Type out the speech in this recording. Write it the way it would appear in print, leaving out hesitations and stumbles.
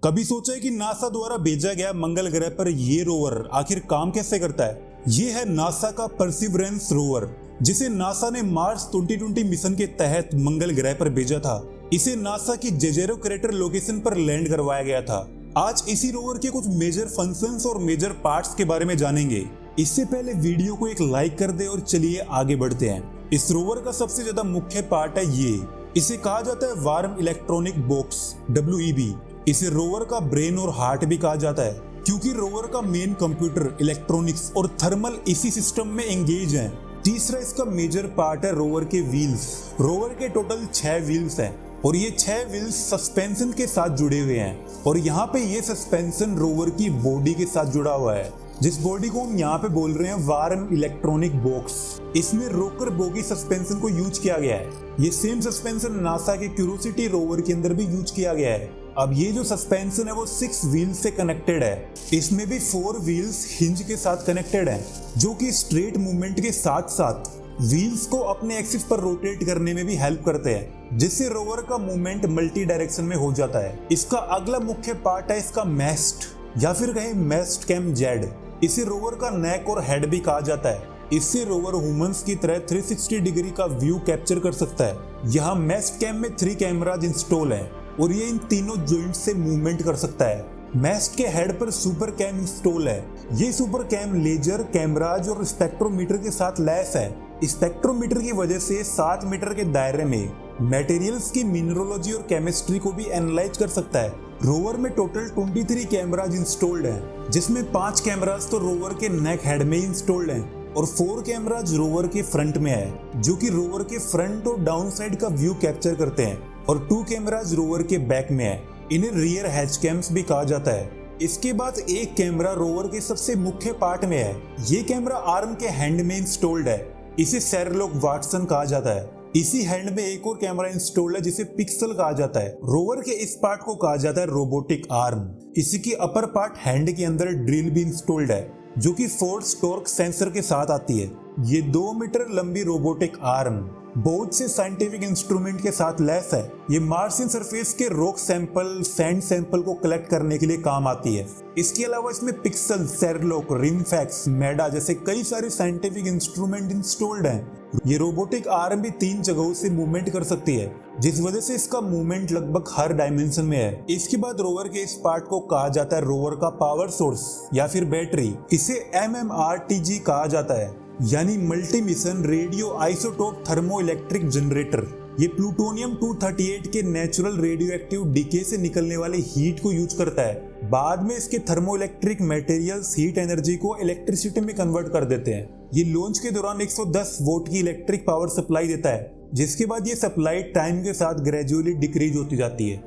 कभी सोचा है कि नासा द्वारा भेजा गया मंगल ग्रह पर ये रोवर आखिर काम कैसे करता है? ये है नासा का परसिवरेंस रोवर, जिसे नासा ने मार्स 2020 मिशन के तहत मंगल ग्रह पर भेजा था। इसे नासा की जेजेरो क्रेटर लोकेशन पर लैंड करवाया गया था। आज इसी रोवर के कुछ मेजर फंक्शंस और मेजर पार्ट्स के बारे में जानेंगे। इससे पहले वीडियो को एक लाइक कर दे और चलिए आगे बढ़ते हैं। इस रोवर का सबसे ज्यादा मुख्य पार्ट है ये। इसे कहा जाता है वार्म इलेक्ट्रॉनिक बॉक्स, WEB। इसे रोवर का ब्रेन और हार्ट भी कहा जाता है, क्योंकि रोवर का मेन कंप्यूटर, इलेक्ट्रॉनिक्स और थर्मल इसी सिस्टम में एंगेज हैं। तीसरा इसका मेजर पार्ट है रोवर के व्हील्स। रोवर के टोटल 6 व्हील्स हैं और ये 6 व्हील्स सस्पेंशन के साथ जुड़े हुए हैं। और यहाँ पे ये सस्पेंशन रोवर की बॉडी के साथ जुड़ा हुआ है, जिस बॉडी को हम यहाँ पे बोल रहे हैं वार्म इलेक्ट्रॉनिक बॉक्स। इसमें रोकर बोगी सस्पेंशन को यूज किया गया है। ये सेम सस्पेंशन नासा के क्यूरियोसिटी रोवर के अंदर भी यूज किया गया है। अब ये जो सस्पेंशन है वो 6 व्हील्स से कनेक्टेड है। इसमें भी 4 व्हील्स हिंज के साथ कनेक्टेड हैं, जो कि स्ट्रेट मूवमेंट के साथ साथ व्हील्स को अपने एक्सिस पर रोटेट करने में भी हेल्प करते हैं, जिससे रोवर का मूवमेंट मल्टी डायरेक्शन में हो जाता है। इसका अगला मुख्य पार्ट है इसका मैस्ट, या फिर कहें मैस्ट कैम जेड। इसे रोवर का नेक और हेड भी कहा जाता है। इससे रोवर ह्यूमंस की तरह 360 डिग्री का व्यू कैप्चर कर सकता है। यहाँ मैस्ट कैम में 3 कैमराज इंस्टॉल है और ये इन तीनों जॉइंट से मूवमेंट कर सकता है। मैस्ट के हेड पर सुपर कैम इंस्टॉल है। ये सुपर कैम लेजर, कैमराज और स्पेक्ट्रोमीटर के साथ लैस है। स्पेक्ट्रोमीटर की वजह से 7 मीटर के दायरे में मटेरियल्स की मिनरोलॉजी और केमिस्ट्री को भी एनालाइज कर सकता है। रोवर में टोटल 23 कैमराज इंस्टॉल्ड हैं, जिसमें 5 कैमराज तो रोवर के नेक हेड में इंस्टॉल्ड हैं और 4 कैमराज रोवर के फ्रंट में है, जो कि रोवर के फ्रंट और डाउन साइड का व्यू कैप्चर करते हैं, और 2 कैमराज रोवर के बैक में है। इन्हें रियर हैच कैम्स भी कहा जाता है। इसके बाद एक कैमरा रोवर के सबसे मुख्य पार्ट में है। ये कैमरा आर्म के हैंड में इंस्टॉल्ड है। इसे शेरलॉक वाटसन कहा जाता है। इसी हैंड में एक और कैमरा इंस्टॉल्ड है, जिसे पिक्सल कहा जाता है। रोवर के इस पार्ट को कहा जाता है रोबोटिक आर्म। इसी की अपर पार्ट हैंड के अंदर ड्रिल भी इंस्टॉल्ड है, जो कि फोर्स टॉर्क सेंसर के साथ आती है। ये 2 मीटर लंबी रोबोटिक आर्म बहुत से साइंटिफिक इंस्ट्रूमेंट के साथ लैस है। ये मार्सियन सरफेस के रॉक सैंपल, सैंड सैंपल को कलेक्ट करने के लिए काम आती है। इसके अलावा इसमें पिक्सल, शेरलॉक, रिमफैक्स, मेडा जैसे कई सारे साइंटिफिक इंस्ट्रूमेंट इंस्टॉल्ड हैं। ये रोबोटिक आर्म भी 3 जगहों से मूवमेंट कर सकती है, जिस वजह से इसका मूवमेंट लगभग हर डायमेंशन में है। इसके बाद रोवर के इस पार्ट को कहा जाता है रोवर का पावर सोर्स या फिर बैटरी। इसे MMRTG कहा जाता है, यानी multi mission radio isotope thermo electric generator. ये प्लूटोनियम 238 के नेचुरल रेडियो एक्टिव डीके से निकलने वाले हीट को यूज करता है। बाद में इसके thermo electric materials heat energy को इलेक्ट्रिसिटी में कन्वर्ट कर देते हैं। ये लॉन्च के दौरान 110 वोल्ट की इलेक्ट्रिक पावर सप्लाई देता है, जिसके बाद ये सप्लाई टाइम के साथ ग्रेजुअली डिक्रीज होती जाती है।